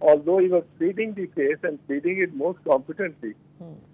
although he was pleading the case and pleading it most competently,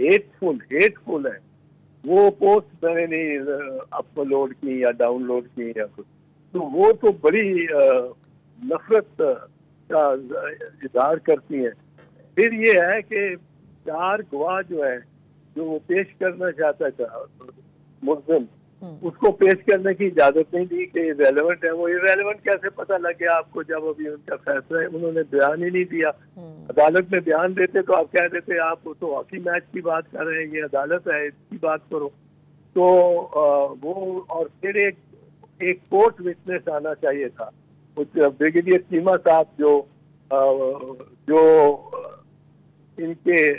ہیٹفل ہے. وہ post میں نے نہیں اپلوڈ کی یا ڈاؤن لوڈ کی یا کچھ, تو وہ تو بڑی نفرت کا اظہار کرتی ہیں. پھر یہ ہے کہ 4 گواہ جو ہے جو وہ پیش کرنا چاہتا تھا ملزم, اس کو پیش کرنے کی اجازت نہیں دی کہ ریلیونٹ ہے. وہ ریلیونٹ کیسے پتہ لگ گیا آپ کو جب ابھی ان کا فیصلہ ہے؟ انہوں نے بیان ہی نہیں دیا. عدالت میں بیان دیتے تو آپ کہہ دیتے آپ تو ہاکی میچ کی بات کر رہے ہیں, یہ عدالت ہے اس کی بات کرو. تو وہ اور پھر ایک کورٹ وٹنس آنا چاہیے تھا, بریگیڈیئر چیمہ صاحب جو ان کے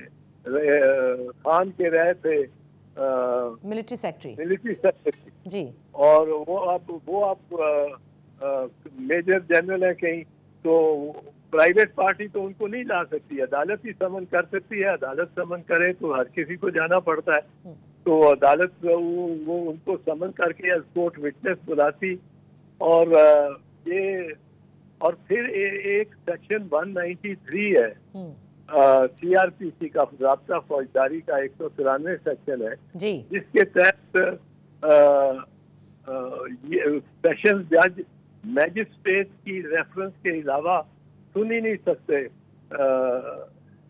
خان کے رہے تھے ملٹری سیکرٹری جی, اور وہ اب میجر جنرل ہیں کہیں, تو پرائیویٹ پارٹی تو ان کو نہیں لا سکتی, عدالت ہی سمن کر سکتی ہے. عدالت سمن کرے تو ہر کسی کو جانا پڑتا ہے, تو عدالت وہ ان کو سمن کر کے کورٹ وٹنس بلاتی. اور یہ اور پھر ایک سیکشن 193 ہے سی آر پی سی کا, ضابطہ فوجداری کا 193 سیکشن ہے جی, جس کے تحت سیشن جج میجسٹریٹ کی ریفرنس کے علاوہ سن ہی نہیں سکتے,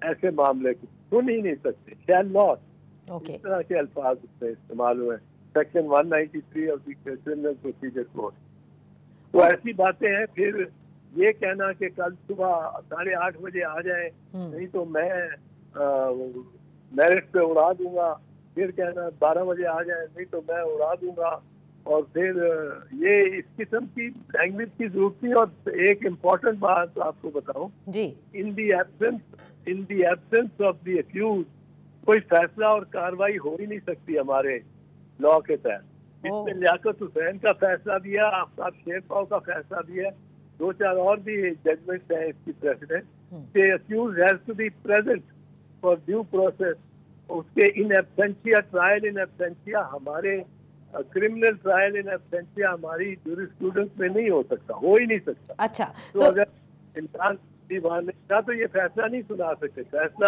ایسے معاملے کو سن ہی نہیں سکتے. شیل ناٹ, اس طرح کے الفاظ اس میں استعمال ہوئے ہیں section 193 of the criminal procedure code. تو ایسی باتیں ہیں. پھر یہ کہنا کہ کل صبح 8:30 بجے آ جائیں, نہیں تو میں میرٹ پہ اڑا دوں گا. پھر کہنا 12 بجے آ جائیں, نہیں تو میں اڑا دوں گا. اور پھر یہ اس قسم کی لینگویج کی ضرورت نہیں. اور ایک امپورٹنٹ بات آپ کو بتاؤں جی, in the absence of the accused کوئی فیصلہ اور کاروائی ہو ہی نہیں سکتی ہمارے لا کے تحت. اس میں لیاقت حسین کا فیصلہ بھی ہے, آفتاب شیر پاؤ کا فیصلہ بھی ہے, 2-4 اور بھی ججمنٹ ہیں اس کی پریسیڈنٹ کہ accused has to be present for due process. اس کے ان ایبسینشیا ٹرائل ان ایبسینشیا ہمارے کرمنل ٹرائل ان ایبسینشیا ہماری جورسپروڈنس میں نہیں ہو سکتا, ہو ہی نہیں سکتا. اچھا, تو اگر انسان دیوان نہیں تو یہ فیصلہ نہیں سنا سکتے, فیصلہ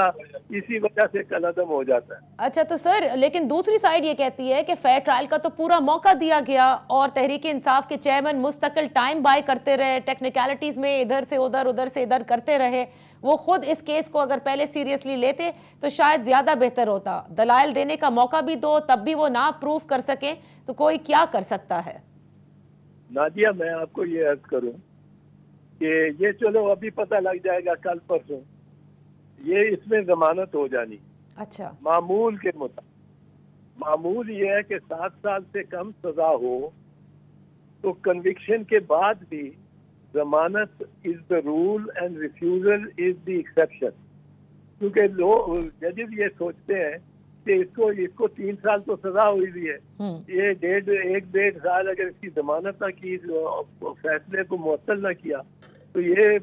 اسی وجہ سے کالعدم ہو جاتا ہے. اچھا تو سر لیکن دوسری سائیڈ یہ کہتی ہے کہ فیئر ٹرائل کا تو پورا موقع دیا گیا اور تحریک انصاف کے چیئرمین مستقل ٹائم بائی کرتے رہے, ٹیکنیکلٹیز میں ادھر سے ادھر کرتے رہے. وہ خود اس کیس کو اگر پہلے سیریسلی لیتے تو شاید زیادہ بہتر ہوتا. دلائل دینے کا موقع بھی دو, تب بھی وہ نہ پروف کر سکیں تو کوئی کیا کر سکتا ہے؟ نادیہ میں آپ کو یہ عرض کروں کہ یہ چلو ابھی پتہ لگ جائے گا کل پرسوں, یہ اس میں ضمانت ہو جانی. اچھا, معمول کے مطابق معمول یہ ہے کہ 7 سال سے کم سزا ہو تو کنوکشن کے بعد بھی ضمانت is the rule and refusal is the exception. کیونکہ لوگ ججز یہ سوچتے ہیں کہ اس کو 3 سال تو سزا ہوئی بھی ہے, یہ 1.5 سال اگر اس کی ضمانت نہ کی, فیصلے کو معطل نہ کیا تو یہ,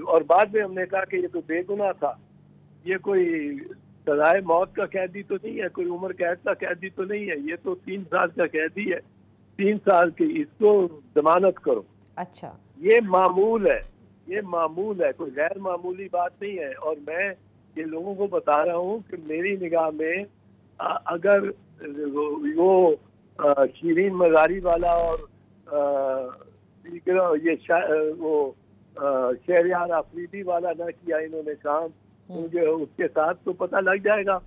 اور بعد میں ہم نے کہا کہ یہ تو بے گناہ تھا, یہ کوئی سزائے موت کا قیدی تو نہیں ہے, کوئی عمر قید کا قیدی تو نہیں ہے, یہ تو 3 سال کا قیدی ہے, 3 سال کی, اس کو ضمانت کرو. اچھا, یہ معمول ہے, کوئی غیر معمولی بات نہیں ہے. اور میں یہ لوگوں کو بتا رہا ہوں کہ میری نگاہ میں اگر وہ شیرین مزاری والا اور یہ وہ شہریار آفریدی والا نہ کیا انہوں نے کام, مجھے اس کے ساتھ تو پتہ لگ جائے گا.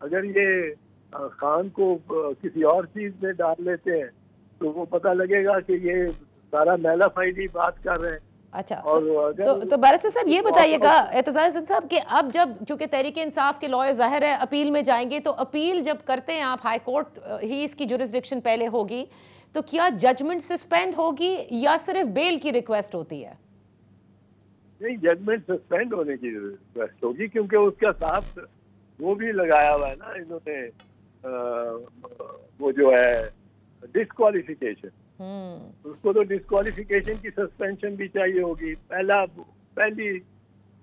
اگر یہ خان کو کسی اور چیز میں ڈال لیتے ہیں تو وہ پتہ لگے گا کہ یہ سارا میلا فائلی بات کر رہے ہیں. اچھا, تو بیرسٹر صاحب یہ بتائیے گا اعتزاز حسن صاحب کہ اب جب چونکہ تحریک انصاف کے لائر ظاہر ہے اپیل میں جائیں گے, تو اپیل جب کرتے ہیں آپ ہائی کورٹ ہی اس کی جورسڈکشن پہلے ہوگی, تو کیا ججمنٹ سسپینڈ ہوگی یا صرف بیل کی ریکویسٹ ہوتی ہے؟ نہیں, ججمنٹ سسپینڈ ہونے کی ریکویسٹ ہوگی کیونکہ اس کا ساتھ وہ بھی لگایا ہوا ہے نا انہوں نے, وہ جو ہے ڈسکوالیفیکیشن, اس کو تو ڈسکوالیفیکیشن کی سسپینشن بھی چاہیے ہوگی. پہلی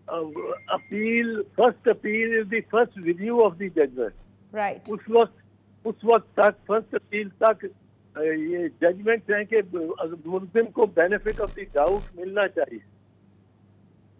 appeal, first appeal is the first review of the judgment. Right, اس وقت تک فرسٹ اپیل تک یہ ججمنٹس ہیں کہ ملزم کو بینیفٹ آف دی ڈاؤٹ ملنا چاہیے.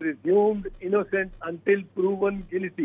presumed innocent until proven guilty.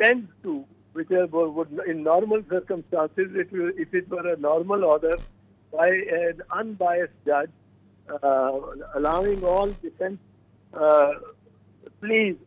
tends to, which would in normal circumstances, if it were a normal order by an unbiased judge, allowing all defense pleas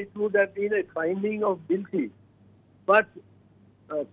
it would have been a finding of guilty, but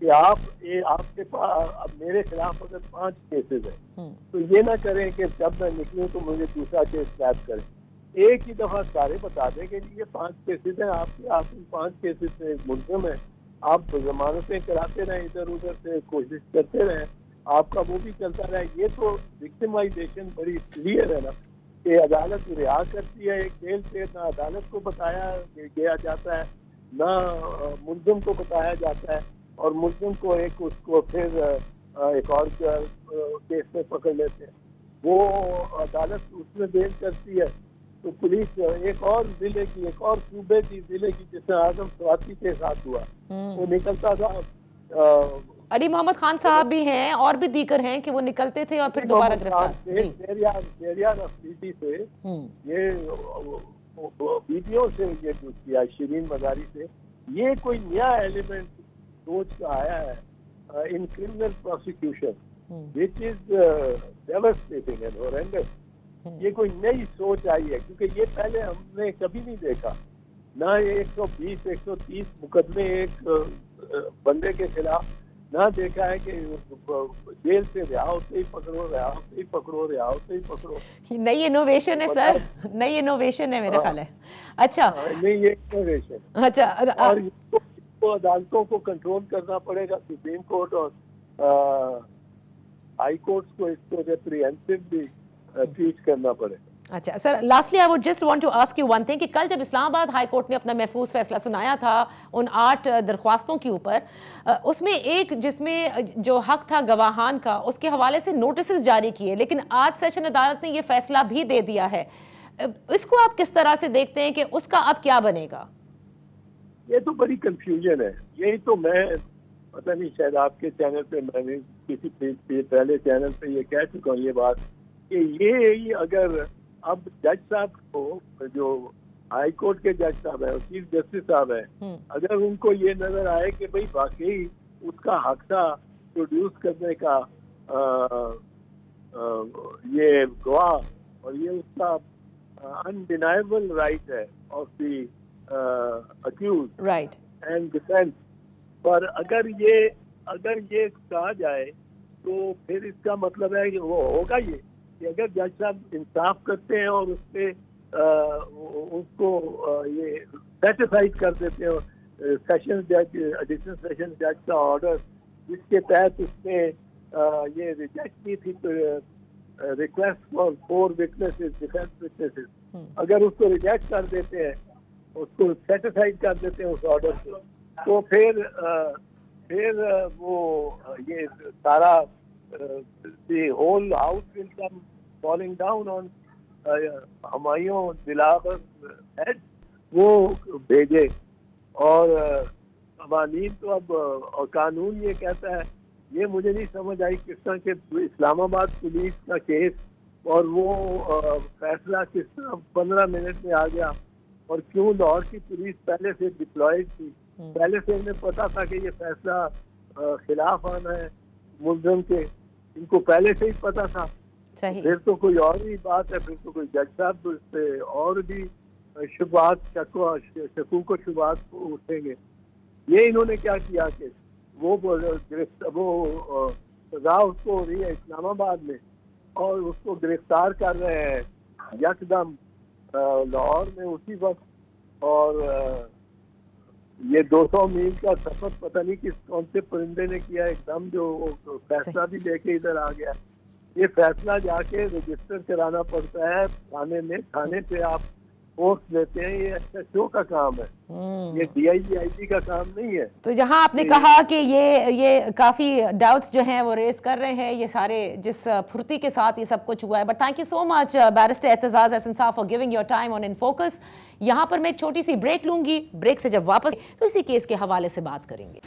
کہ آپ کے پاس میرے خلاف اگر 5 cases ہیں تو یہ نہ کریں کہ جب میں نکلوں تو مجھے دوسرا کیس ٹائپ کریں. ایک ہی دفعہ سارے بتا دیں کہ یہ 5 کیسز ہیں آپ ان 5 کیسز سے ملزم ہیں, آپ ضمانتیں کراتے رہیں, ادھر ادھر سے کوشش کرتے رہیں, آپ کا وہ بھی چلتا رہے. یہ تو وکٹمائزیشن بڑی کلیئر ہے نا کہ عدالت رہا کرتی ہے ایک جیل سے, نہ عدالت کو بتایا گیا جاتا ہے نہ ملزم کو بتایا جاتا ہے, اور ملزم کو اس کو پھر ایک اور کیس میں پکڑ لیتے ہیں. وہ عدالت اس میں بیل کرتی ہے تو پولیس ایک اور ضلع کی, ایک اور صوبے کی ضلع کی, جس میں اعظم سواتی کے ساتھ ہوا, وہ نکلتا تھا. علی محمد خان صاحب بھی ہیں اور بھی دیگر ہیں کہ وہ نکلتے تھے اور پھر دوبارہ گرفتار. شہریار افریدی سے یہ ویڈیو سے یہ جو کیا شرین مزاری سے, یہ کوئی نیا ایلیمنٹ سوچ کا آیا ہے in criminal prosecution which is devastating and horrendous. یہ کوئی نئی سوچ آئی ہے کیونکہ یہ پہلے ہم نے کبھی نہیں دیکھا. نہ 120 130 مقدمے ایک بندے کے خلاف, نہ دیکھا ہے کہ جیل سے رہا ہوتے ہی پکڑو, رہا ہوتے ہی پکڑو, رہا ہوتے ہی پکڑو. نئی انوویشن ہے سر, نئی انوویشن ہے میرا خیال ہے. اچھا نہیں, یہ انوویشن. اچھا, اور عدالتوں کو کنٹرول کرنا پڑے گا, سپریم کورٹ اور ہائی کورٹس کو اس کو ریپریہنسولی ٹریٹ کرنا پڑے گا. اچھا sir, lastly I would just want to ask you one thing کہ کل جب اسلام آباد ہائی کورٹ نے اپنا محفوظ فیصلہ سنایا تھا ان 8 درخواستوں کے اوپر, اس میں ایک جس میں جو حق تھا گواہان کا, اس کے حوالے سے نوٹسز جاری کیے, لیکن آج سیشن عدالت نے یہ فیصلہ بھی دے دیا ہے. اس کو آپ کس طرح سے دیکھتے ہیں کہ اس کا اب کیا بنے گا؟ یہ تو بڑی کنفیوژن ہے. یہی تو میں پتہ نہیں, شاید آپ کے چینل پہ, میں نے کسی پہلے چینل پہ یہ کہہ چکا ہوں یہ بات کہ یہ اگر اب جج صاحب کو, جو ہائی کورٹ کے جج صاحب ہیں, چیف جسٹس صاحب ہیں, اگر ان کو یہ نظر آئے کہ بھئی واقعی اس کا حق تھا پروڈیوس کرنے کا یہ گواہ, اور یہ اس کا انڈینائبل رائٹ ہے of the accused right and defence, پر اگر یہ کہا جائے تو پھر اس کا مطلب ہے کہ وہ ہوگا یہ کہ اگر جج صاحب انصاف کرتے ہیں اور اس پہ اس کو یہ سیٹیسفائڈ کر دیتے ہیں سیشن جج, ایڈیشنل سیشن جج کا آرڈر جس کے تحت اس نے یہ ریجیکٹ کی تھی request for 4 witnesses, defence witnesses, اگر اس کو ریجیکٹ کر دیتے ہیں, اس کو سیٹیسفائڈ کر دیتے ہیں اس آرڈر سے, تو پھر وہ یہ سارا the whole house will come falling down on Humayun Dilawar head. وہ بھیجے, اور قوانین تو اب, اور قانون یہ کہتا ہے, یہ مجھے نہیں سمجھ آئی کس طرح کہ اسلام آباد پولیس کا کیس اور وہ فیصلہ کس طرح 15 منٹ میں آ گیا, اور کیوں لاہور کی پولیس پہلے سے ڈپلائڈ تھی, پہلے سے انہیں پتا تھا کہ یہ فیصلہ خلاف آنا ہے ملزم کے, ان کو پہلے سے ہی پتا تھا. پھر تو کوئی اور ہی بات ہے, پھر تو کوئی جج صاحب اس پہ اور بھی شبہات, شکوک و شبہات اٹھیں گے. یہ انہوں نے کیا کیا کہ وہ سزا اس کو ہو رہی ہے اسلام آباد میں, اور اس کو گرفتار کر رہے ہیں یکدم لاہور میں اسی وقت, اور یہ 200 میل کا سفر پتہ نہیں کس کون سے پرندے نے کیا ایک دم, جو فیصلہ بھی لے کے ادھر آ گیا. یہ فیصلہ جا کے رجسٹر کرانا پڑتا ہے تھانے میں, تھانے پہ آپ پوسٹ لیتے ہیں, یہ ایس ایچ او کا کام ہے, یہ ڈی آئی جی آئی جی کا کام نہیں ہے. تو جہاں آپ نے کہا کہ یہ کافی ڈاؤٹس جو ہیں وہ ریز کر رہے ہیں, یہ سارے جس پھرتی کے ساتھ یہ سب کچھ ہوا ہے, but thank you so much barrister Aitzaz Ahsan صاحب for giving your time on in focus. یہاں پر میں ایک چھوٹی سی بریک لوں گی, بریک سے جب واپس تو اسی کیس کے حوالے سے بات کریں گے.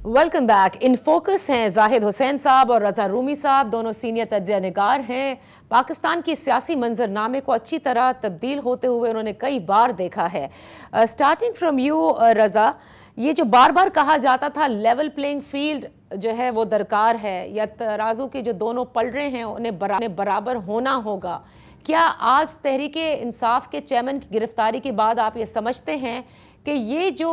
Welcome back. ان فوکس ہیں زاہد حسین صاحب اور رضا رومی صاحب, دونوں سینئر تجزیہ نگار ہیں. پاکستان کی سیاسی منظرنامے کو اچھی طرح تبدیل ہوتے ہوئے انہوں نے کئی بار دیکھا ہے. سٹارٹنگ فرام یو رضا, یہ جو بار بار کہا جاتا تھا لیول پلینگ فیلڈ جو ہے وہ درکار ہے, یا ترازو کے جو دونوں پلڑے ہیں انہیں برابر ہونا ہوگا, کیا آج تحریک انصاف کے چیئرمین کی گرفتاری کے بعد آپ یہ سمجھتے ہیں کہ یہ جو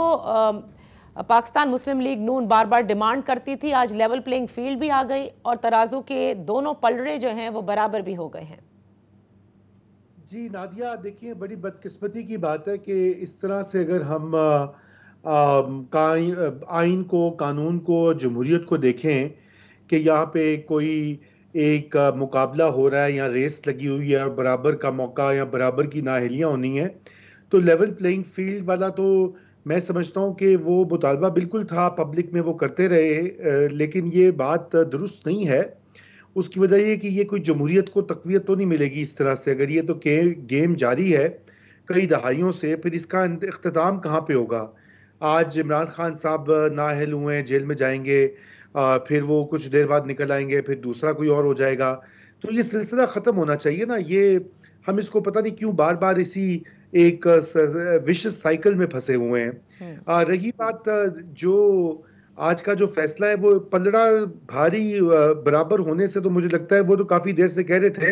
پاکستان مسلم لیگ نون بار بار ڈیمانڈ کرتی تھی، آج لیول پلینگ فیلڈ بھی آ گئی اور ترازو کے دونوں پلڑے جو ہیں وہ برابر بھی ہو گئے ہیں؟ جی نادیہ، دیکھیں بڑی بدقسمتی کی بات ہے کہ اس طرح سے اگر ہم آئین کو، قانون کو، جمہوریت کو دیکھیں کہ یہاں پہ کوئی ایک مقابلہ ہو رہا ہے یا ریس لگی ہوئی ہے اور برابر کا موقع یا برابر کی نااہلیاں ہونی ہیں، تو لیول پلینگ فیلڈ والا تو میں سمجھتا ہوں کہ وہ مطالبہ بالکل تھا، پبلک میں وہ کرتے رہے، لیکن یہ بات درست نہیں ہے۔ اس کی وجہ یہ کہ یہ کوئی جمہوریت کو تقویت تو نہیں ملے گی اس طرح سے، اگر یہ تو گیم جاری ہے کئی دہائیوں سے، پھر اس کا اختتام کہاں پہ ہوگا؟ آج عمران خان صاحب نااہل ہوئے ہیں، جیل میں جائیں گے، پھر وہ کچھ دیر بعد نکل آئیں گے، پھر دوسرا کوئی اور ہو جائے گا، تو یہ سلسلہ ختم ہونا چاہیے نا۔ یہ ہم اس کو پتہ نہیں کیوں بار بار اسی ایک وشس سائیکل میں پھنسے ہوئے ہیں۔ رہی بات جو آج کا جو فیصلہ ہے، وہ پلڑا بھاری برابر ہونے سے تو مجھے لگتا ہے وہ تو کافی دیر سے کہہ رہے تھے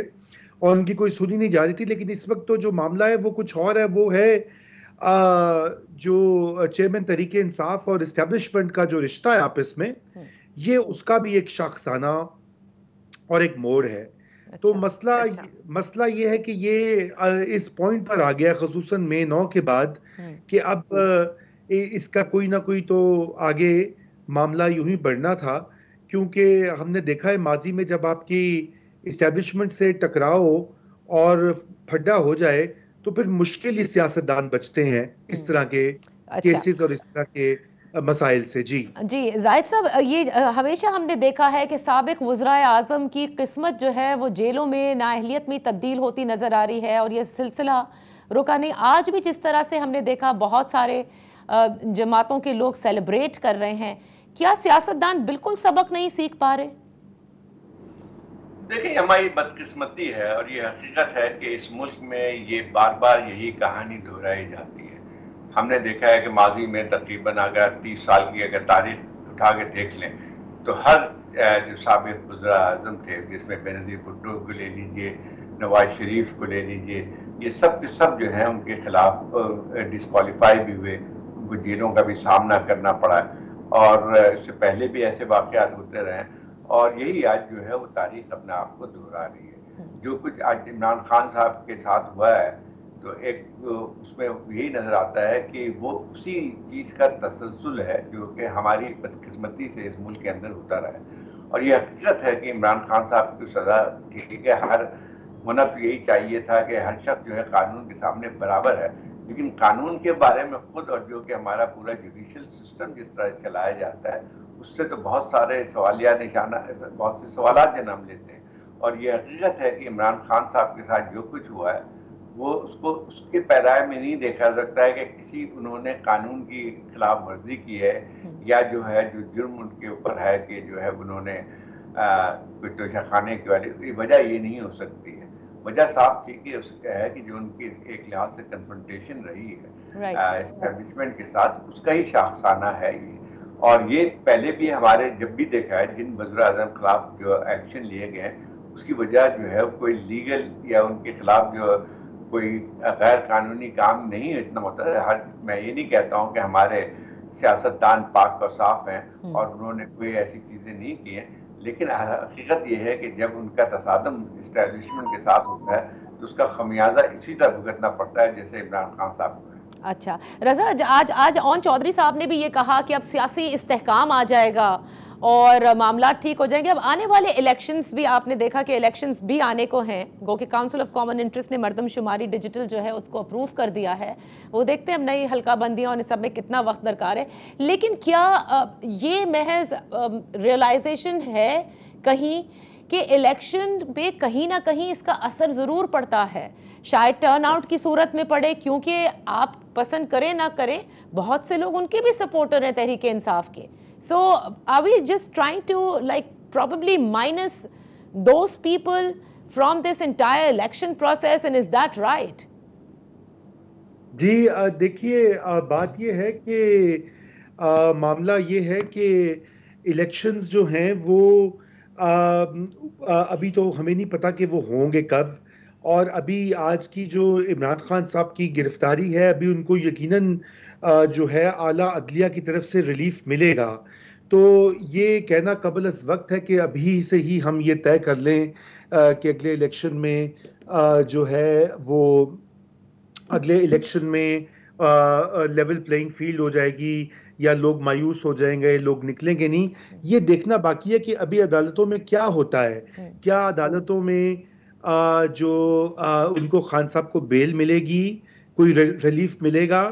اور ان کی کوئی سنی نہیں جا رہی تھی، لیکن اس وقت تو جو معاملہ ہے وہ کچھ اور ہے۔ وہ ہے جو چیئرمین تحریک انصاف اور اسٹیبلشمنٹ کا جو رشتہ ہے آپس میں، یہ اس کا بھی ایک شاخسانہ اور ایک موڑ ہے۔ تو مسئلہ یہ ہے کہ یہ اس پوائنٹ پر آ گیا، خصوصاً مئی 9 کے بعد، کہ اب اس کا کوئی نہ کوئی تو آگے معاملہ یوں ہی بڑھنا تھا، کیونکہ ہم نے دیکھا ہے ماضی میں جب آپ کی اسٹیبلشمنٹ سے ٹکراؤ اور پھڈا ہو جائے تو پھر مشکل ہی سیاستدان بچتے ہیں اس طرح کے کیسز اور اس طرح کے مسائل سے۔ جی زاہد صاحب، یہ ہمیشہ ہم نے دیکھا ہے کہ سابق وزرائے اعظم کی قسمت جو ہے وہ جیلوں میں نااہلیت میں تبدیل ہوتی نظر آ رہی ہے اور یہ سلسلہ رکا نہیں۔ آج بھی جس طرح سے ہم نے دیکھا بہت سارے جماعتوں کے لوگ سیلیبریٹ کر رہے ہیں، کیا سیاستدان بالکل سبق نہیں سیکھ پا رہے؟ دیکھیں، ہماری بدقسمتی ہے اور یہ حقیقت ہے کہ اس ملک میں یہ بار بار یہی کہانی دہرائی جاتی ہے۔ ہم نے دیکھا ہے کہ ماضی میں تقریباً اگر 30 سال کی اگر تاریخ اٹھا کے دیکھ لیں تو ہر جو سابق وزراء اعظم تھے، جس میں بینظیر بھٹو کو لے لیجئے، نواز شریف کو لے لیجئے، یہ سب کے سب جو ہیں ان کے خلاف ڈسکوالیفائی بھی ہوئے، ان کو جیلوں کا بھی سامنا کرنا پڑا، اور اس سے پہلے بھی ایسے واقعات ہوتے رہے، اور یہی آج جو ہے وہ تاریخ اپنے آپ کو دہرا رہی ہے۔ جو کچھ آج عمران خان صاحب کے ساتھ ہوا ہے تو ایک اس میں یہی نظر آتا ہے کہ وہ اسی چیز کا تسلسل ہے جو کہ ہماری بدقسمتی سے اس ملک کے اندر ہوتا رہا ہے، اور یہ حقیقت ہے کہ عمران خان صاحب کی سزا ٹھیک ہے، ہر ہونا تو یہی چاہیے تھا کہ ہر شخص جو ہے قانون کے سامنے برابر ہے، لیکن قانون کے بارے میں خود اور جو کہ ہمارا پورا جوڈیشل سسٹم جس طرح چلایا جاتا ہے اس سے تو بہت سارے سوالیہ نشانہ، بہت سے سوالات جنم لیتے ہیں، اور یہ حقیقت ہے کہ عمران خان صاحب کے ساتھ جو کچھ ہوا ہے وہ اس کے پیدائش میں نہیں دیکھا سکتا ہے کہ کسی انہوں نے قانون کی خلاف ورزی کی ہے، یا جو ہے جو جرم ان کے اوپر ہے کہ جو ہے انہوں نے کوئی توشہ خانے کی والی وجہ یہ نہیں ہو سکتی ہے۔ وجہ صاف تھی کہ اس ہے کہ جو ان کی ایک لحاظ سے کنفرنٹیشن رہی ہے اسٹیبلشمنٹ کے ساتھ، اس کا ہی شاخسانہ ہے یہ، اور یہ پہلے بھی ہمارے جب بھی دیکھا ہے جن وزراء اعظم خلاف جو ایکشن لیے گئے اس کی وجہ جو ہے کوئی لیگل یا ان کے خلاف جو کوئی غیر قانونی کام نہیں اتنا ہوتا ہے۔ میں یہ نہیں کہتا ہوں کہ ہمارے سیاستدان پاک اور صاف ہیں اور انہوں نے کوئی ایسی چیزیں نہیں کی ہیں، لیکن حقیقت یہ ہے کہ جب ان کا تصادم اسٹیبلشمنٹ کے ساتھ ہوتا ہے تو اس کا خمیازہ اسی طرح بھگتنا پڑتا ہے جیسے عمران خان صاحب کو۔ اچھا رضا، آج اون چودھری صاحب نے بھی یہ کہا کہ اب سیاسی استحکام آ جائے گا اور معاملات ٹھیک ہو جائیں گے۔ اب آنے والے الیکشنز بھی آپ نے دیکھا کہ الیکشنز بھی آنے کو ہیں، گو کہ کاؤنسل آف کامن انٹرسٹ نے مردم شماری ڈیجیٹل جو ہے اس کو اپروو کر دیا ہے، وہ دیکھتے ہیں اب نئی حلقہ بندیاں اور ان سب میں کتنا وقت درکار ہے۔ لیکن کیا یہ محض ریئلائزیشن ہے کہیں کہ الیکشن پہ کہیں نہ کہیں اس کا اثر ضرور پڑتا ہے، شاید ٹرن آؤٹ کی صورت میں پڑے، کیونکہ آپ پسند کریں نہ کریں بہت سے لوگ ان کے بھی سپورٹر ہیں تحریک انصاف کے۔ So are we just trying to like probably minus those people from this entire election process, and is that right? جی دیکھیے، بات یہ ہے کہ معاملہ یہ ہے کہ الیکشنز جو ہیں وہ ابھی تو ہمیں نہیں پتا کہ وہ ہوں گے کب، اور ابھی آج کی جو عمران خان صاحب کی گرفتاری ہے ابھی ان کو یقیناً جو ہے اعلیٰ عدلیہ کی طرف سے ریلیف ملے گا، تو یہ کہنا قبل از وقت ہے کہ ابھی سے ہی ہم یہ طے کر لیں کہ اگلے الیکشن میں جو ہے وہ اگلے الیکشن میں لیول پلینگ فیلڈ ہو جائے گی یا لوگ مایوس ہو جائیں گے، لوگ نکلیں گے نہیں. یہ دیکھنا باقی ہے کہ ابھی عدالتوں میں کیا ہوتا ہے. کیا عدالتوں میں جو ان کو خان صاحب کو بیل ملے گی، کوئی ریلیف ملے گا؟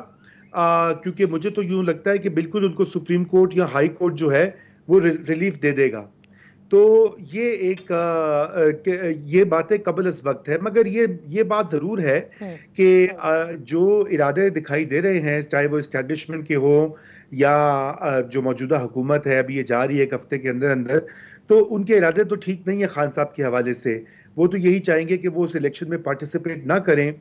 کیونکہ مجھے تو یوں لگتا ہے کہ بالکل ان کو سپریم کورٹ یا ہائی کورٹ جو ہے وہ ریلیف دے دے گا. تو یہ ایک یہ باتیں قبل از وقت ہے، مگر یہ بات ضرور ہے کہ جو ارادے دکھائی دے رہے ہیں، چاہے وہ اسٹیبلشمنٹ کے ہوں یا جو موجودہ حکومت ہے ابھی یہ جا رہی ہے ایک ہفتے کے اندر اندر، تو ان کے ارادے تو ٹھیک نہیں ہے خان صاحب کے حوالے سے. وہ تو یہی چاہیں گے کہ وہ اس الیکشن میں پارٹیسپیٹ نہ کریں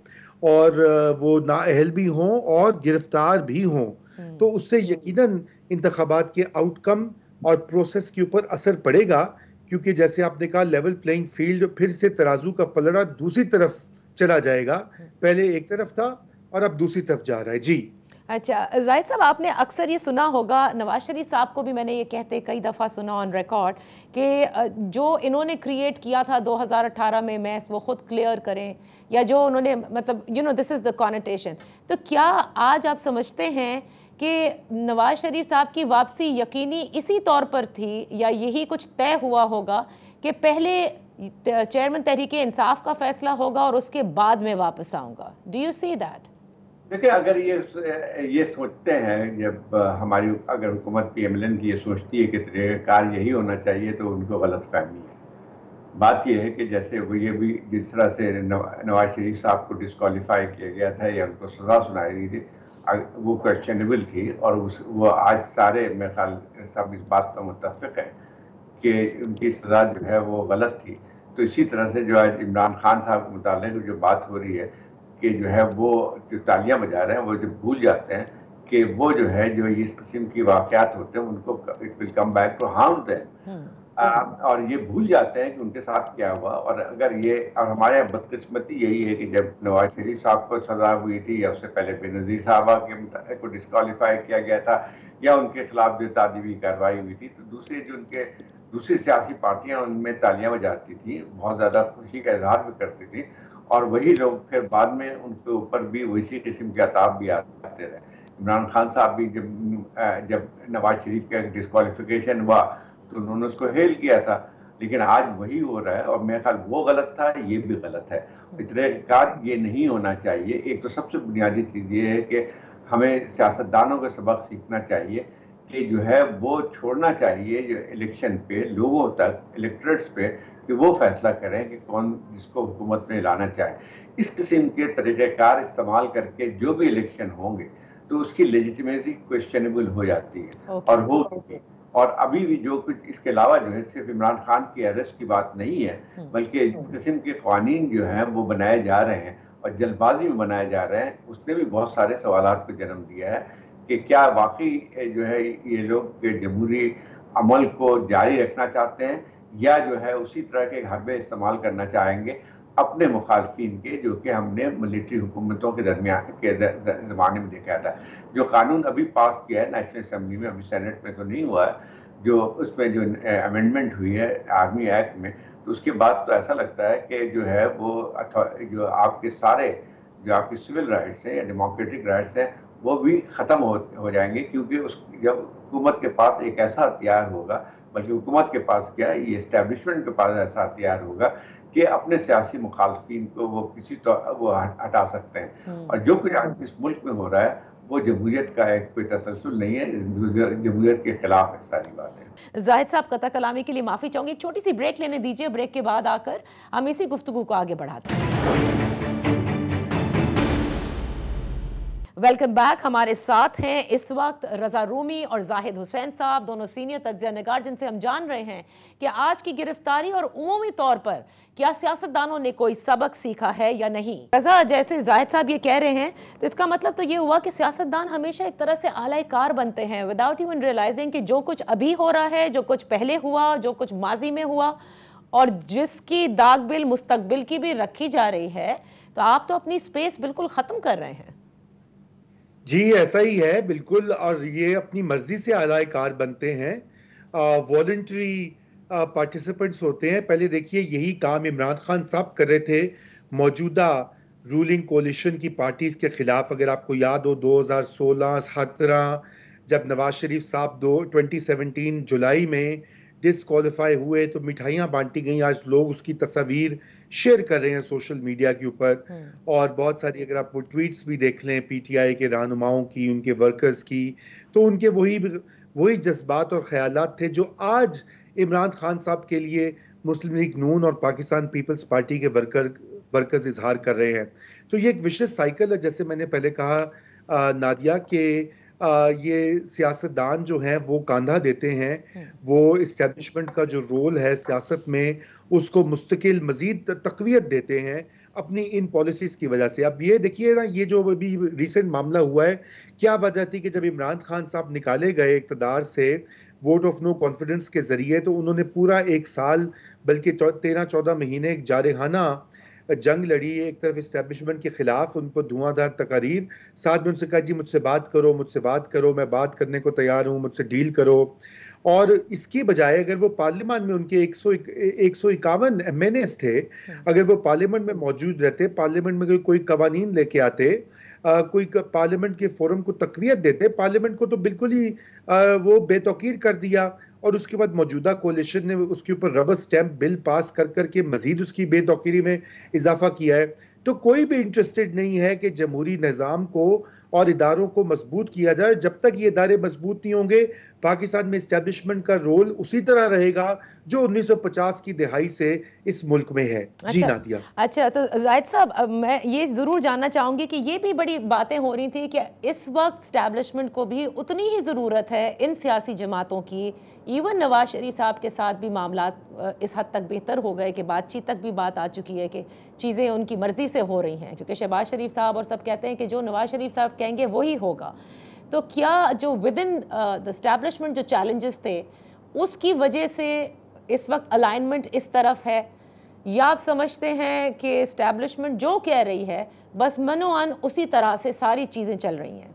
اور وہ نااہل بھی ہوں اور گرفتار بھی ہوں. تو اس سے یقیناً انتخابات کے آؤٹ کم اور پروسیس کے اوپر اثر پڑے گا، کیونکہ جیسے آپ نے کہا لیول پلینگ فیلڈ پھر سے ترازو کا پلڑا دوسری طرف چلا جائے گا. پہلے ایک طرف تھا اور اب دوسری طرف جا رہا ہے. جی اچھا زاہد صاحب، آپ نے اکثر یہ سنا ہوگا، نواز شریف صاحب کو بھی میں نے یہ کہتے کئی دفعہ سنا آن ریکارڈ کہ جو انہوں نے کریٹ کیا تھا 2018 میں میس وہ خود کلیئر کریں، یا جو انہوں نے مطلب دس از دا کانوٹیشن. تو کیا آج آپ سمجھتے ہیں کہ نواز شریف صاحب کی واپسی یقینی اسی طور پر تھی، یا یہی کچھ طے ہوا ہوگا کہ پہلے چیئرمین تحریک انصاف کا فیصلہ ہوگا اور اس کے بعد میں واپس آؤں گا؟ Do you see that? دیکھیں، اگر یہ سوچتے ہیں، جب ہماری اگر حکومت پی ایم ایل این کی یہ سوچتی ہے کہ طریقہ کار یہی ہونا چاہیے، تو ان کو غلط فہمی ہے. بات یہ ہے کہ جیسے وہ یہ بھی جس طرح سے نواز شریف صاحب کو ڈسکوالیفائی کیا گیا تھا یا ان کو سزا سنائی گئی تھی، وہ کویسچنیبل تھی، اور وہ آج سارے میرے خیال سب اس بات پر متفق ہیں کہ ان کی سزا جو ہے وہ غلط تھی. تو اسی طرح سے جو آج عمران خان صاحب کے متعلق جو بات ہو رہی ہے کہ جو ہے وہ جو تالیاں بجا رہے ہیں، وہ جو بھول جاتے ہیں کہ وہ جو ہے جو اس قسم کی واقعات ہوتے ہیں ان کو it will come back to harm them, اور یہ بھول جاتے ہیں کہ ان کے ساتھ کیا ہوا. اور اگر اور ہمارے بدقسمتی یہی ہے کہ جب نواز شریف صاحب کو سزا ہوئی تھی یا اس سے پہلے بے نظیر صاحبہ کو ڈسکوالیفائی کیا گیا تھا یا ان کے خلاف جو تعدیبی کارروائی ہوئی تھی، تو دوسری سیاسی پارٹیاں ان میں تالیاں بجاتی تھیں، بہت زیادہ خوشی کا اظہار بھی کرتی تھیں، اور وہی لوگ پھر بعد میں ان کے اوپر بھی اسی قسم کے عتاب بھی آتے رہے. عمران خان صاحب بھی جب نواز شریف کا ڈسکوالیفیکیشن ہوا تو انہوں نے اس کو ہیل کیا تھا، لیکن آج وہی ہو رہا ہے، اور میرے خیال وہ غلط تھا، یہ بھی غلط ہے. طریقہ کار یہ نہیں ہونا چاہیے. ایک تو سب سے بنیادی چیز یہ ہے کہ ہمیں سیاستدانوں کا سبق سیکھنا چاہیے کہ جو ہے وہ چھوڑنا چاہیے جو الیکشن پہ لوگوں تک، الیکٹریٹس پہ، کہ وہ فیصلہ کریں کہ کون جس کو حکومت میں لانا چاہے. اس قسم کے طریقہ کار استعمال کر کے جو بھی الیکشن ہوں گے تو اس کی لیجیٹمیسی کویسچنیبل ہو جاتی ہے، اور ہو چکی. اور ابھی بھی جو کچھ اس کے علاوہ جو ہے صرف عمران خان کی اریسٹ کی بات نہیں ہے، بلکہ اس قسم کے قوانین جو ہیں وہ بنائے جا رہے ہیں اور جلد بازی میں بنائے جا رہے ہیں. اس نے بھی بہت سارے سوالات کو جنم دیا ہے کہ کیا واقعی جو ہے یہ لوگ جمہوری عمل کو جاری رکھنا چاہتے ہیں، یا جو ہے اسی طرح کے حربے استعمال کرنا چاہیں گے اپنے مخالفین کے، جو کہ ہم نے ملٹری حکومتوں کے درمیان کے زمانے میں دیکھا تھا. جو قانون ابھی پاس کیا ہے نیشنل اسمبلی میں، ابھی سینٹ میں تو نہیں ہوا ہے، جو اس میں جو امینڈمنٹ ہوئی ہے آرمی ایکٹ میں، تو اس کے بعد تو ایسا لگتا ہے کہ جو ہے وہ جو آپ کے سارے جو آپ کی سول رائٹس ہیں یا ڈیموکریٹک رائٹس ہیں وہ بھی ختم ہو جائیں گے، کیونکہ جب حکومت کے پاس ایک ایسا ہتھیار ہوگا، بلکہ حکومت کے پاس کیا ہے، یہ اسٹیبلشمنٹ کے پاس ایسا ہتھیار ہوگا کہ اپنے سیاسی مخالفین کو وہ وہ ہٹا سکتے ہیں. اور جو کچھ آج اس ملک میں ہو رہا ہے وہ جمہوریت کا ایک کوئی تسلسل نہیں ہے، جمہوریت کے خلاف ہے ساری باتیں. زاہد صاحب قطع کلامی کے لیے معافی چاہوں گی، ایک چھوٹی سی بریک لینے دیجیے، بریک کے بعد آ کر ہم اسی گفتگو کو آگے بڑھاتے ہیں. Welcome back. ہمارے ساتھ ہیں اس وقت رضا رومی اور زاہد حسین صاحب، دونوں سینئر تجزیہ نگار، جن سے ہم جان رہے ہیں کہ آج کی گرفتاری اور عمومی طور پر کیا سیاستدانوں نے کوئی سبق سیکھا ہے یا نہیں. رضا، جیسے زاہد صاحب یہ کہہ رہے ہیں تو اس کا مطلب تو یہ ہوا کہ سیاستدان ہمیشہ ایک طرح سے اعلی کار بنتے ہیں وداؤٹ ایون ریئلائزنگ کہ جو کچھ ابھی ہو رہا ہے، جو کچھ پہلے ہوا، جو کچھ ماضی میں ہوا، اور جس کی داغ بل مستقبل کی بھی رکھی جا رہی ہے، تو آپ تو اپنی سپیس بالکل ختم کر رہے ہیں. جی ایسا ہی ہے بالکل، اور یہ اپنی مرضی سے اعلی کار بنتے ہیں، والنٹری پارٹیسپنٹس ہوتے ہیں۔ پہلے دیکھیے یہی کام عمران خان صاحب کر رہے تھے موجودہ رولنگ کولیشن کی پارٹیز کے خلاف۔ اگر آپ کو یاد ہو 2016-17 جب نواز شریف صاحب 2017 جولائی میں ڈسکوالیفائی ہوئے تو مٹھائیاں بانٹی گئیں، آج لوگ اس کی تصاویر شیئر کر رہے ہیں سوشل میڈیا کے اوپر، اور بہت ساری اگر آپ ٹویٹس بھی دیکھ لیں پی ٹی آئی کے رہنماؤں کی، ان کے ورکرز کی، تو ان کے وہی جذبات اور خیالات تھے جو آج عمران خان صاحب کے لیے مسلم لیگ نون اور پاکستان پیپلز پارٹی کے ورکرز اظہار کر رہے ہیں۔ تو یہ ایک وشس سائیکل ہے، جیسے میں نے پہلے کہا نادیہ، کہ یہ سیاستدان جو ہیں وہ کاندھا دیتے ہیں، وہ اسٹیبلشمنٹ کا جو رول ہے سیاست میں اس کو مستقل مزید تقویت دیتے ہیں اپنی ان پالیسیز کی وجہ سے۔ اب یہ دیکھیے نا، یہ جو ابھی ریسنٹ معاملہ ہوا ہے، کیا وجہ تھی کہ جب عمران خان صاحب نکالے گئے اقتدار سے ووٹ آف نو کانفیڈنس کے ذریعے، تو انہوں نے پورا 1 سال بلکہ 13-14 مہینے ایک جارحانہ جنگ لڑی، ایک طرف اسٹیبلشمنٹ کے خلاف ان کو دھواں دھار تقاریر، ساتھ میں ان سے کہا جی مجھ سے بات کرو، میں بات کرنے کو تیار ہوں، مجھ سے ڈیل کرو۔ اور اس کی بجائے اگر وہ پارلیمان میں ان کے 151 ایم این ایز تھے، اگر وہ پارلیمنٹ میں موجود رہتے، پارلیمنٹ میں کوئی قوانین لے کے آتے، کوئی پارلیمنٹ کے فورم کو تقویت دیتے، پارلیمنٹ کو تو بالکل ہی وہ بے توقیر کر دیا، اور اس کے بعد موجودہ کولیشن نے اس کے اوپر ربر سٹیمپ بل پاس کر کے مزید اس کی بے توقیری میں اضافہ کیا ہے۔ تو کوئی بھی انٹرسٹڈ نہیں ہے کہ جمہوری نظام کو اور اداروں کو مضبوط کیا جائے۔ جب تک یہ ادارے مضبوط نہیں ہوں گے، پاکستان میں اسٹیبلشمنٹ کا رول اسی طرح رہے گا جو 1950 کی دہائی سے اس ملک میں ہے۔ جی نادیہ۔ اچھا، تو زاہد صاحب میں یہ ضرور جاننا چاہوں گی کہ یہ بھی بڑی باتیں ہو رہی تھیں کہ اس وقت اسٹیبلشمنٹ کو بھی اتنی ہی ضرورت ہے ان سیاسی جماعتوں کی، ایون نواز شریف صاحب کے ساتھ بھی معاملات اس حد تک بہتر ہو گئے کہ بات چیت تک بھی بات آ چکی ہے کہ چیزیں ان کی مرضی سے ہو رہی ہیں، کیونکہ شہباز شریف صاحب اور سب کہتے ہیں کہ جو نواز شریف صاحب کہیں گے وہی ہوگا۔ تو کیا جو ود ان دا اسٹیبلشمنٹ جو چیلنجز تھے اس کی وجہ سے اس وقت الائنمنٹ اس طرف ہے، یا آپ سمجھتے ہیں کہ اسٹیبلشمنٹ جو کہہ رہی ہے بس منوان اسی طرح سے ساری چیزیں چل رہی ہیں؟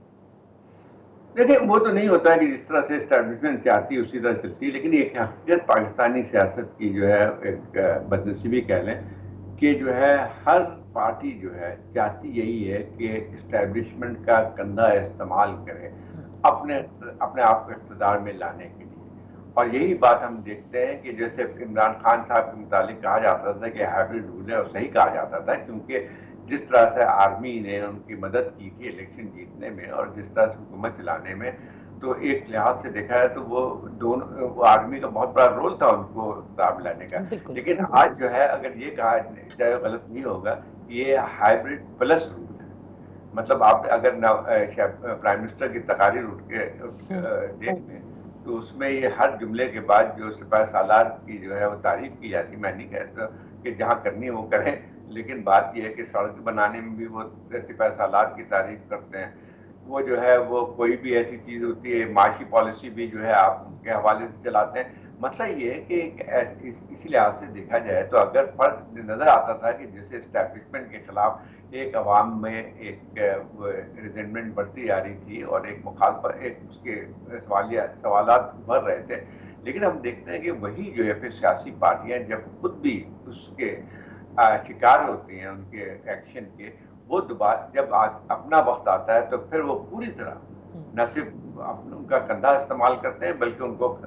دیکھیں وہ تو نہیں ہوتا کہ جس طرح سے اسٹیبلشمنٹ چاہتی ہے اسی طرح چلتی ہے، لیکن ایک حقیقت پاکستانی سیاست کی جو ہے ایک بدنصیبی کہہ لیں کہ جو ہے ہر پارٹی جو ہے چاہتی یہی ہے کہ اسٹیبلشمنٹ کا کندھا استعمال کرے اپنے آپ کو اقتدار میں لانے کے لیے۔ اور یہی بات ہم دیکھتے ہیں کہ جیسے عمران خان صاحب کے متعلق کہا جاتا تھا کہ ہائبرڈ رول ہے، اور صحیح کہا جاتا تھا، کیونکہ جس طرح سے آرمی نے ان کی مدد کی تھی الیکشن جیتنے میں اور جس طرح سے حکومت چلانے میں، تو ایک لحاظ سے دیکھا ہے تو وہ آرمی کا بہت بڑا رول تھا ان کو اقتدار میں لانے کا۔ لیکن آج جو ہے اگر یہ کہا جائے غلط نہیں ہوگا، یہ ہائبرڈ پلس رول ہے۔ مطلب آپ اگر پرائم منسٹر کی تقاریر اٹھ کے دیکھ لیں تو اس میں یہ ہر جملے کے بعد جو سپاہ سالار کی جو ہے وہ تعریف کی جاتی۔ میں نہیں کہتا کہ جہاں کرنی ہے وہ کریں، لیکن بات یہ ہے کہ سڑک بنانے میں بھی وہ سپاہ سالار کی تعریف کرتے ہیں۔ وہ جو ہے وہ کوئی بھی ایسی چیز ہوتی ہے، معاشی پالیسی بھی جو ہے آپ کے حوالے سے چلاتے ہیں۔ مسئلہ یہ ہے کہ اسی لحاظ سے دیکھا جائے تو اگر فرق نظر آتا تھا کہ جیسے اسٹیبلشمنٹ کے خلاف ایک عوام میں ایک ریزنٹمنٹ بڑھتی جا رہی تھی اور ایک مخالفت، ایک اس کے سوالات بڑھ رہے تھے، لیکن ہم دیکھتے ہیں کہ وہی جو ہے پھر سیاسی پارٹیاں جب خود بھی اس کے شکار ہوتی ہیں ان کے ایکشن کے، وہ دوبارہ جب اپنا وقت آتا ہے تو پھر وہ پوری طرح نہ صرف ان کا کندھا استعمال کرتے ہیں بلکہ ان کو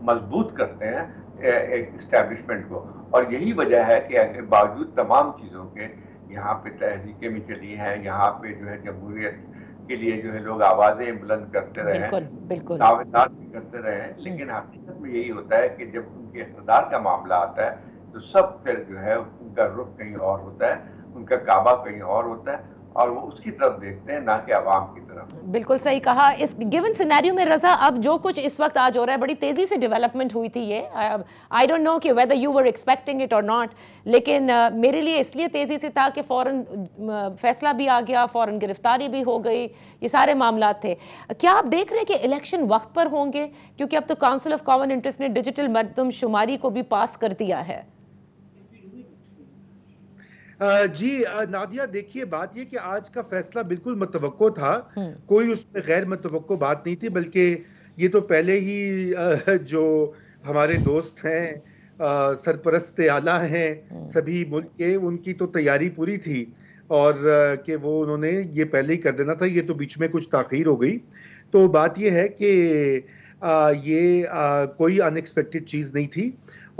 مضبوط کرتے ہیں ایک اسٹیبلشمنٹ کو۔ اور یہی وجہ ہے کہ باوجود تمام چیزوں کے یہاں پہ تحریکیں بھی چلی ہیں، یہاں پہ جو ہے جمہوریت کے لیے جو ہے لوگ آوازیں بلند کرتے رہے ہیں، دعوے دار بھی کرتے رہے ہیں، لیکن حقیقت میں یہی ہوتا ہے کہ جب ان کے اقتدار کا معاملہ آتا ہے تو سب پھر جو ہے ان کا رخ کہیں اور ہوتا ہے، ان کا کعبہ کہیں اور ہوتا ہے، اور وہ اس کی طرف دیکھتے ہیں نہ کہ عوام کی طرف۔ بالکل صحیح کہا۔ اس گیون سینیریو میں رضا اب جو کچھ اس وقت آج ہو رہا ہے، بڑی تیزی سے ڈیولپمنٹ ہوئی تھی یہ، آئی ڈونٹ نو کہ whether you were expecting it اور ناٹ، لیکن میرے لیے اس لیے تیزی سے تھا کہ فوراً فیصلہ بھی آ گیا، فوراً گرفتاری بھی ہو گئی، یہ سارے معاملات تھے۔ کیا آپ دیکھ رہے ہیں کہ الیکشن وقت پر ہوں گے؟ کیونکہ اب تو کاؤنسل آف کامن انٹرسٹ نے ڈیجیٹل مردم شماری کو بھی پاس کر دیا ہے۔ جی نادیہ دیکھیے بات یہ کہ آج کا فیصلہ بالکل متوقع تھا، کوئی اس میں غیر متوقع بات نہیں تھی، بلکہ یہ تو پہلے ہی جو ہمارے دوست ہیں سرپرست اعلیٰ ہیں سبھی ملک کے، ان کی تو تیاری پوری تھی اور کہ وہ انہوں نے یہ پہلے ہی کر دینا تھا، یہ تو بیچ میں کچھ تاخیر ہو گئی. تو بات یہ ہے کہ یہ کوئی ان ایکسپیکٹڈ چیز نہیں تھی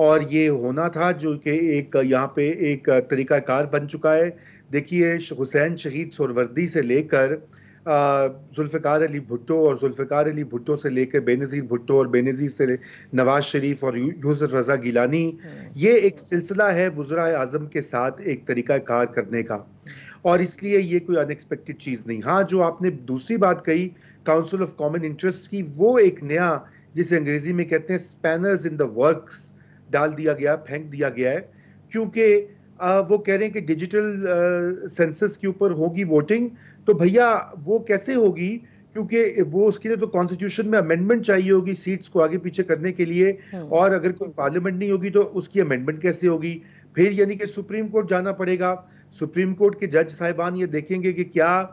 اور یہ ہونا تھا، جو کہ ایک یہاں پہ ایک طریقہ کار بن چکا ہے. دیکھیے حسین شہید سہروردی سے لے کر ذوالفقار علی بھٹو اور ذوالفقار علی بھٹو سے لے کے بے نظیر بھٹو اور بے نظیر سے نواز شریف اور یوسف رضا گیلانی، یہ ایک سلسلہ ہے وزرائے اعظم کے ساتھ ایک طریقہ کار کرنے کا، اور اس لیے یہ کوئی ان ایکسپیکٹڈ چیز نہیں. ہاں جو آپ نے دوسری بات کہی کاؤنسل آف کامن انٹرسٹ کی، وہ ایک نیا جسے انگریزی میں کہتے ہیں اسپینرز ان دا ورکس ڈال دیا گیا، پھینک دیا گیا ہے، کیونکہ وہ کہہ رہے ہیں کہ ڈیجیٹل سینسس کے اوپر ہوگی ووٹنگ. تو بھیا وہ کیسے ہوگی، کیونکہ وہ اس کے لیے تو کانسٹیٹیوشن میں امینڈمنٹ چاہیے ہوگی سیٹس کو آگے پیچھے کرنے کے لیے، اور اگر کوئی پارلیمنٹ نہیں ہوگی تو اس کی امینڈمنٹ کیسے ہوگی؟ پھر یعنی کہ سپریم کورٹ جانا پڑے گا. سپریم کورٹ کے جج صاحبان یہ دیکھیں گے کہ کیا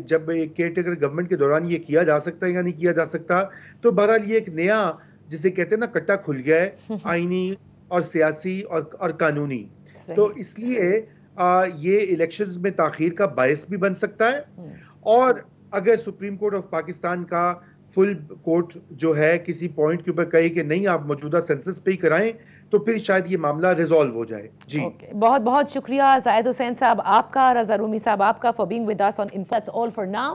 جب کیئر ٹیکر گورنمنٹ کے دوران یہ کیا جا سکتا ہے یا نہیں کیا جا سکتا. تو بہرحال یہ ایک نیا جسے کہتے ہیں نا کٹا کھل گیا ہے، آئینی اور سیاسی اور قانونی. تو اس لیے یہ الیکشنز میں تاخیر کا باعث بھی بن سکتا ہے، اور اگر سپریم کورٹ آف پاکستان کا فل کورٹ جو ہے کسی پوائنٹ کے اوپر کہے کہ نہیں آپ موجودہ سینسس پہ ہی کرائیں، تو پھر شاید یہ معاملہ ریزالو ہو جائے. جی بہت بہت شکریہ زاہد حسین صاحب آپ کا، رضا رومی صاحب آپ کا for being with us on Info. That's all for now.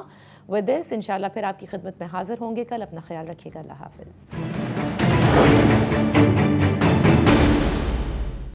With this انشاءاللہ پھر آپ کی خدمت میں حاضر ہوں گے کل. اپنا خیال رکھیے گا. اللہ حافظ.